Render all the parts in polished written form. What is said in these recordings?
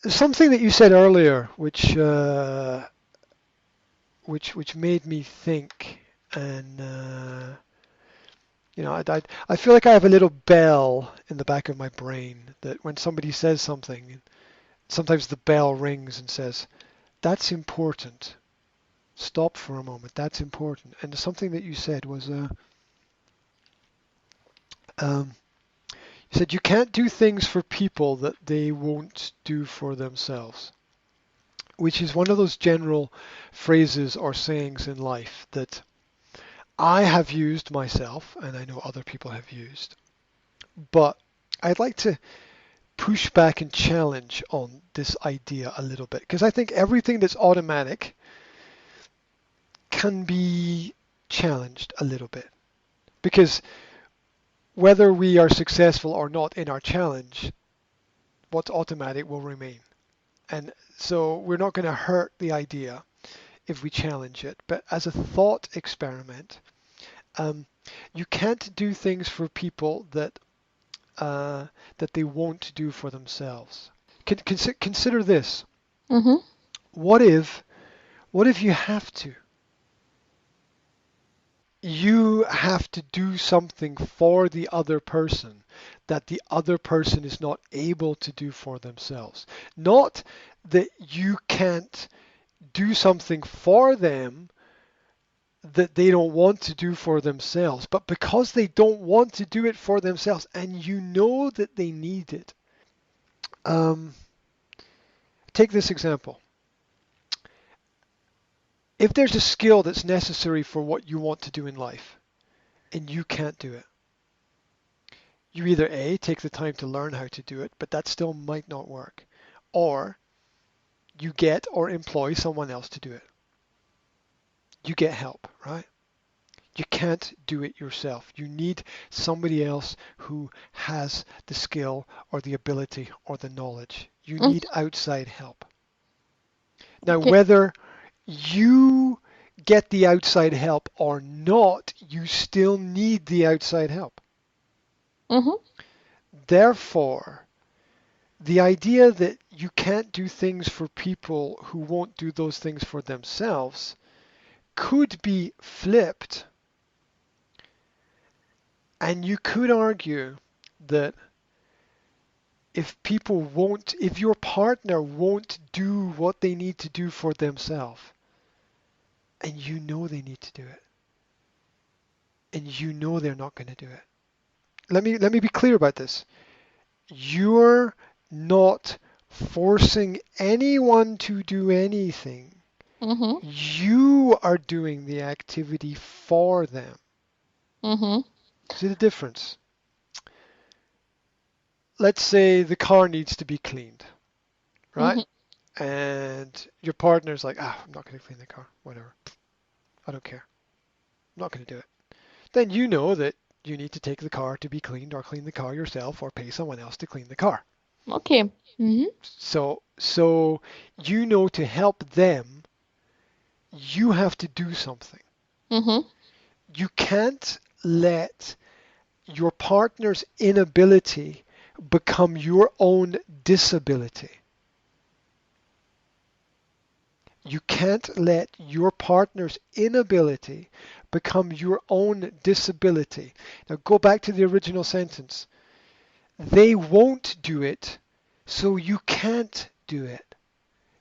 Something that you said earlier, which made me think, and I feel like I have a little bell in the back of my brain that when somebody says something, sometimes the bell rings and says, "That's important. Stop for a moment. That's important." And something that you said was, um, you said you can't do things for people that they won't do for themselves, which is one of those general phrases or sayings in life that I have used myself, and I know other people have used. But I'd like to push back and challenge on this idea a little bit because I think everything that's automatic can be challenged a little bit. Because whether we are successful or not in our challenge, what's automatic will remain. And so we're not going to hurt the idea if we challenge it. But as a thought experiment, um, you can't do things for people that they won't do for themselves. Consider this. Mhm. What if what if you have to? You have to do something for the other person that the other person is not able to do for themselves. Not that you can't do something for them that they don't want to do for themselves, but because they don't want to do it for themselves and you know that they need it. Um, Take this example. If there's a skill that's necessary for what you want to do in life and you can't do it, you either A, take the time to learn how to do it, but that still might not work, or you get or employ someone else to do it. You get help, right? You can't do it yourself. You need somebody else who has the skill or the ability or the knowledge. You Mhm. need outside help. Now, Okay. whether you get the outside help or not, you still need the outside help. Mhm. Therefore, the idea that you can't do things for people who won't do those things for themselves could be flipped, and you could argue that if your partner won't do what they need to do for themselves, and you know they need to do it, and you know they're not going to do it. Let me be clear about this. You're not forcing anyone to do anything. Mhm. You are doing the activity for them. Mhm. See the difference? Let's say the car needs to be cleaned, right? Mhm. And your partner's like, I'm not going to clean the car. Whatever. I don't care. I'm not going to do it. Then you know that you need to take the car to be cleaned or clean the car yourself or pay someone else to clean the car. Okay. Mhm. So you know to help them, you have to do something. Mhm. You can't let your partner's inability become your own disability. You can't let your partner's inability become your own disability. Now go back to the original sentence. They won't do it, so you can't do it.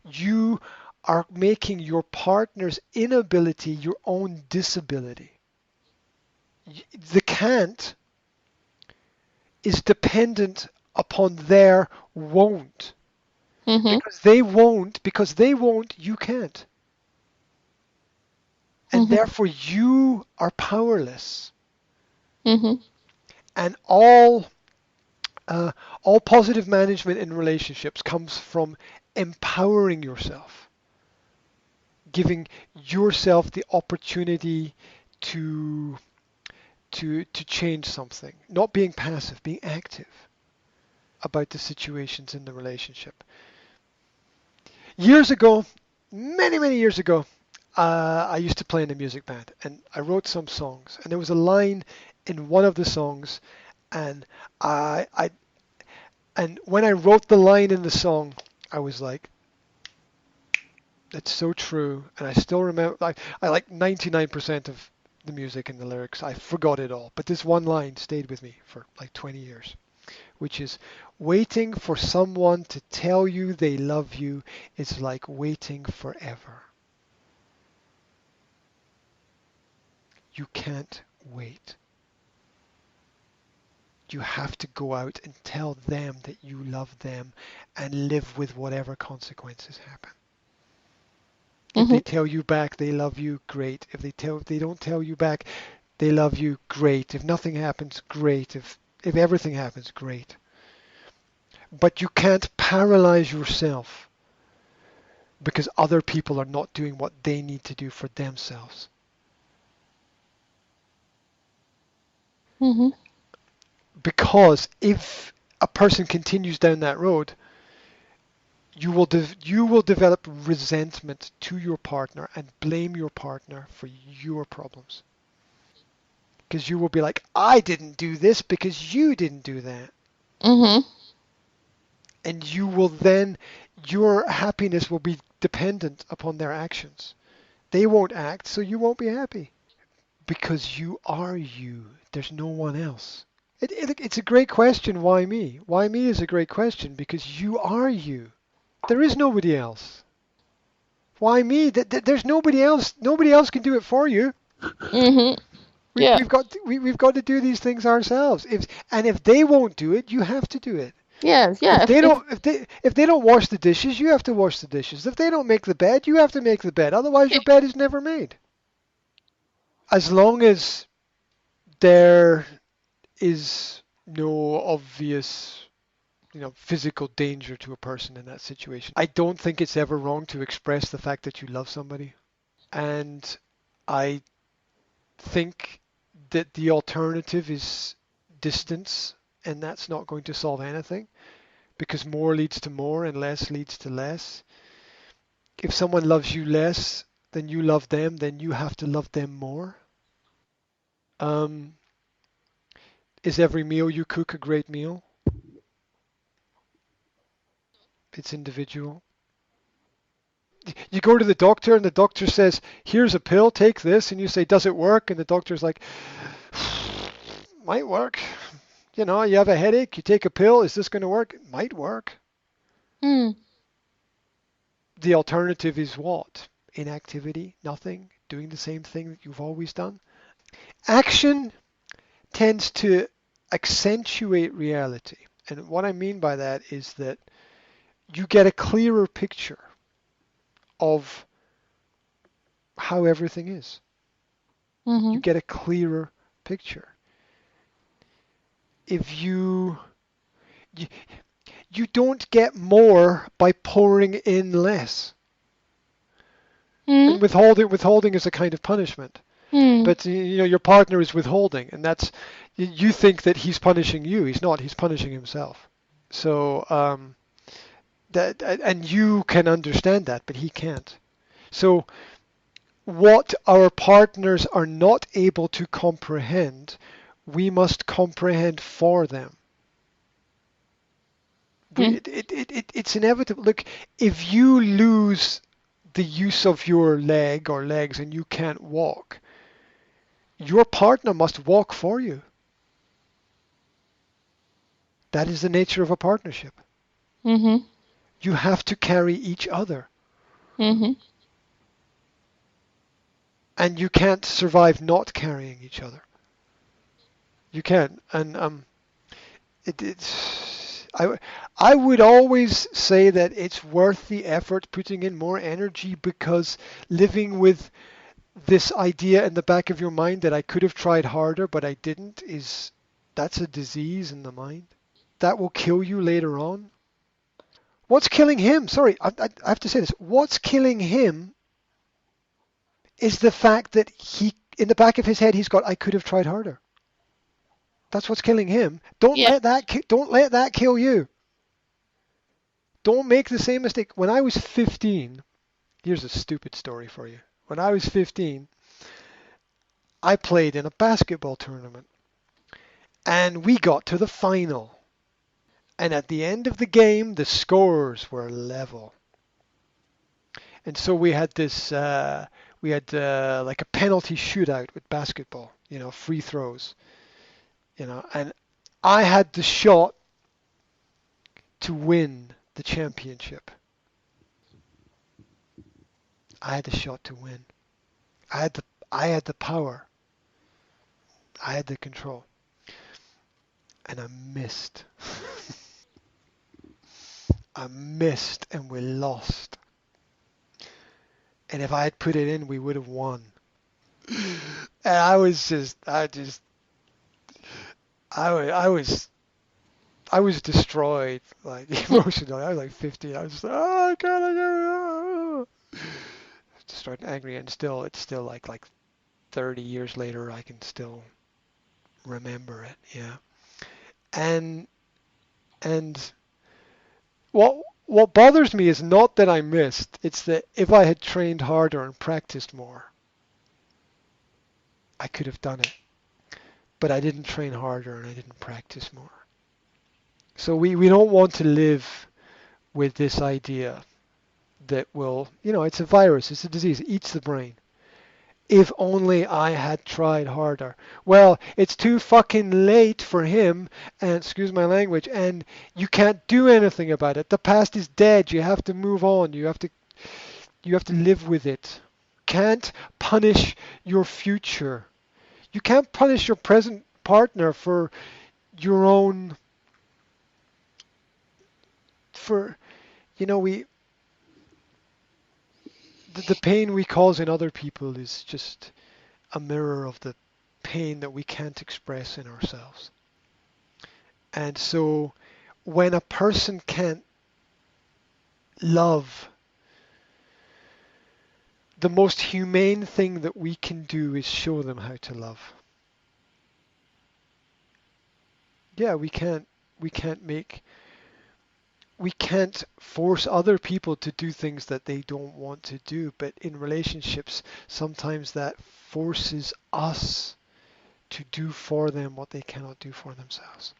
You are making your partner's inability your own disability. The can't is dependent upon their won't. Mhm. Because they won't, you can't. And Mhm. therefore you are powerless. Mhm. And all positive management in relationships comes from empowering yourself, giving yourself the opportunity to to change something, not being passive, being active about the situations in the relationship. Years ago, many years ago, I used to play in a music band, and I wrote some songs. And there was a line in one of the songs, and I and when I wrote the line in the song, I was like, it's so true. And I still remember, I like 99% of the music and the lyrics. I forgot it all. But this one line stayed with me for like 20 years, which is, waiting for someone to tell you they love you is like waiting forever. You can't wait. You have to go out and tell them that you love them and live with whatever consequences happen. If they Mhm. tell you back they love you, great. If they don't tell you back they love you, great. If nothing happens, great. If everything happens, great. But you can't paralyze yourself because other people are not doing what they need to do for themselves. Mhm. Because if a person continues down that road, you will develop resentment to your partner and blame your partner for your problems. Because you will be like, I didn't do this because you didn't do that. Mhm. And you will then, your happiness will be dependent upon their actions. They won't act, so you won't be happy. Because you are you. There's no one else. It's a great question. Why me? Why me is a great question because you are you. There is nobody else. Why me? There's nobody else. Nobody else can do it for you. Mhm. Yeah. We've got to do these things ourselves. If they won't do it, you have to do it. Yes. Yeah. If they If don't if they don't wash the dishes, you have to wash the dishes. If they don't make the bed, you have to make the bed. Otherwise, your bed is never made. As long as there is no obvious, physical danger to a person in that situation, I don't think it's ever wrong to express the fact that you love somebody. And I think that the alternative is distance, and that's not going to solve anything because more leads to more and less leads to less. If someone loves you less than you love them, then you have to love them more. Um, is every meal you cook a great meal? It's individual. You go to the doctor and the doctor says, "Here's a pill, take this," and you say, "Does it work?" And the doctor's like, "Might work. You have a headache, you take a pill. Is this going to work? It might work." mm. The alternative is what? Inactivity, nothing, doing the same thing that you've always done. Action tends to accentuate reality. And what I mean by that is that you get a clearer picture of how everything is. You Mhm. get a clearer picture. If you, you don't get more by pouring in less. Mhm. And withholding is a kind of punishment. Mhm. But your partner is withholding, and that's you think that he's punishing you. He's not. He's punishing himself. So that and you can understand that, but he can't. So what our partners are not able to comprehend, we must comprehend for them. Mhm. It's inevitable. Look, if you lose the use of your leg or legs and you can't walk, your partner must walk for you. That is the nature of a partnership. Mhm. You have to carry each other, Mhm. and you can't survive not carrying each other. You can't. And I would always say that it's worth the effort putting in more energy because living with this idea in the back of your mind that I could have tried harder but I didn't is that's a disease in the mind that will kill you later on. What's killing him? Sorry, I have to say this. What's killing him is the fact that in the back of his head, he's got, I could have tried harder. That's what's killing him. Yeah. Don't let that kill you. Don't make the same mistake. When I was 15, here's a stupid story for you. When I was 15, I played in a basketball tournament and we got to the final. And at the end of the game, the scores were level. And so we had this, like a penalty shootout with basketball, free throws, and I had the shot to win the championship. I had the shot to win. I had the power. I had the control. And I missed. I missed and we lost. And if I had put it in, we would have won. And I was destroyed, like emotionally. I was like 15. I was just like, oh God, I got just started angry, and it's still like 30 years later, I can still remember it. Yeah. And and what bothers me is not that I missed. It's that if I had trained harder and practiced more, I could have done it. But I didn't train harder and I didn't practice more. So we don't want to live with this idea that it's a virus, it's a disease, it eats the brain. If only I had tried harder. Well, it's too fucking late for him, and excuse my language, and you can't do anything about it. The past is dead. You have to move on. You have to live with it. Can't punish your future. You can't punish your present partner for your own for we the pain we cause in other people is just a mirror of the pain that we can't express in ourselves. And so when a person can't love, the most humane thing that we can do is show them how to love. Yeah, we can't force other people to do things that they don't want to do, but in relationships, sometimes that forces us to do for them what they cannot do for themselves.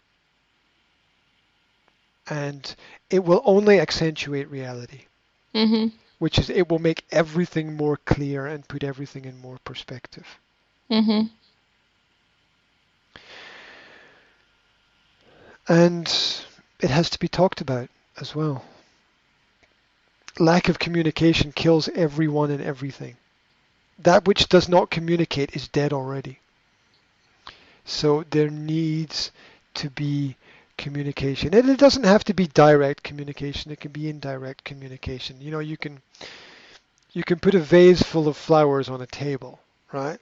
And it will only accentuate reality, which is it will make everything more clear and put everything in more perspective. And it has to be talked about as well. Lack of communication kills everyone and everything. That which does not communicate is dead already. So there needs to be communication. And it doesn't have to be direct communication. It can be indirect communication. You can put a vase full of flowers on a table, right?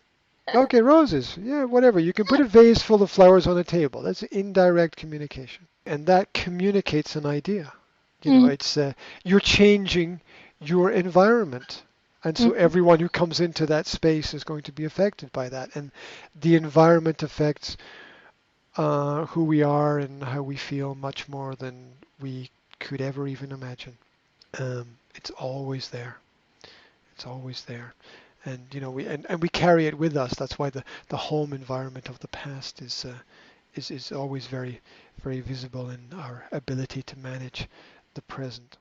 Okay, roses. Yeah, whatever. You can put a vase full of flowers on a table. That's indirect communication. And that communicates an idea. It's you're changing your environment. And so everyone who comes into that space is going to be affected by that. And the environment affects who we are and how we feel much more than we could ever even imagine. It's always there. It's always there. And we carry it with us. That's why the home environment of the past is always very, very visible in our ability to manage the present.